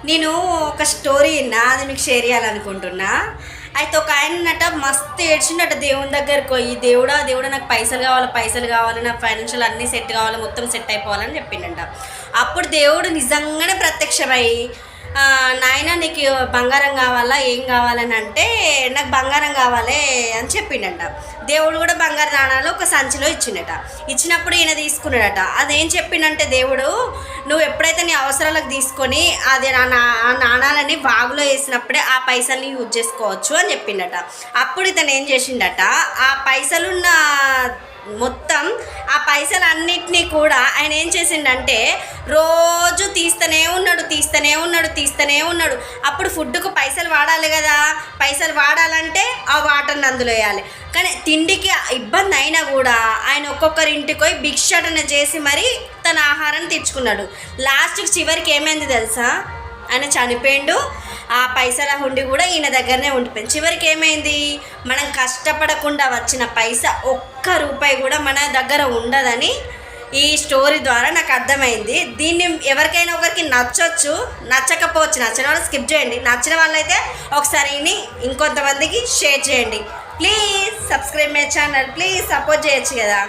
నేను ఒక స్టోరీ విన్నా, అది మీకు షేర్ చేయాలనుకుంటున్నా. అయితే ఒక ఆయనట మస్తు ఏడ్చిండట దేవుని దగ్గరికి పోయి, దేవుడా దేవుడా నాకు పైసలు కావాలి, నాకు ఫైనాన్షియల్ అన్నీ సెట్ కావాలి, మొత్తం సెట్ అయిపోవాలని చెప్పిండంట. అప్పుడు దేవుడు నిజంగానే ప్రత్యక్షమై, నాయన నీకు బంగారం కావాలా, ఏం కావాలని అంటే, నాకు బంగారం కావాలి అని చెప్పిండట. దేవుడు కూడా బంగారు నాణాలు ఒక సంచిలో ఇచ్చిండట. ఇచ్చినప్పుడు ఈయన తీసుకున్నాడట. అదేం చెప్పిండంటే దేవుడు, నువ్వు ఎప్పుడైతే నీ అవసరాలకు తీసుకొని అది ఆ నాణాలని వాగులో వేసినప్పుడే ఆ పైసల్ని యూజ్ చేసుకోవచ్చు అని చెప్పిండట. అప్పుడు ఇతను ఏం చేసిండట, ఆ పైసలున్న మొత్తం ఆ పైసలు అన్నిటినీ కూడా ఆయన ఏం చేసిండంటే రోజు తీస్తూనే ఉన్నాడు. అప్పుడు ఫుడ్కు పైసలు వాడాలి కదా, పైసలు వాడాలంటే ఆ వాటర్ని అందులో వేయాలి. కానీ తిండికి ఇబ్బంది అయినా కూడా ఆయన ఒక్కొక్కరి ఇంటికి పోయి భిక్షాటన చేసి మరీ తన ఆహారాన్ని తెచ్చుకున్నాడు. లాస్ట్కి చివరికి ఏమైంది తెలుసా, ఆయన చనిపోయిండు. ఆ పైసల హుండి కూడా ఈయన దగ్గరనే ఉండిపోయింది. చివరికి ఏమైంది, మనం కష్టపడకుండా వచ్చిన పైసా ఒక్క రూపాయి కూడా మన దగ్గర ఉండదని ఈ స్టోరీ ద్వారా నాకు అర్థమైంది. దీన్ని ఎవరికైనా ఒకరికి నచ్చొచ్చు, నచ్చకపోవచ్చు. నచ్చిన వాళ్ళు స్కిప్ చేయండి, నచ్చిన వాళ్ళైతే ఒకసారి ఇంకొంతమందికి షేర్ చేయండి. Please subscribe my channel, please support చేయొచ్చు కదా.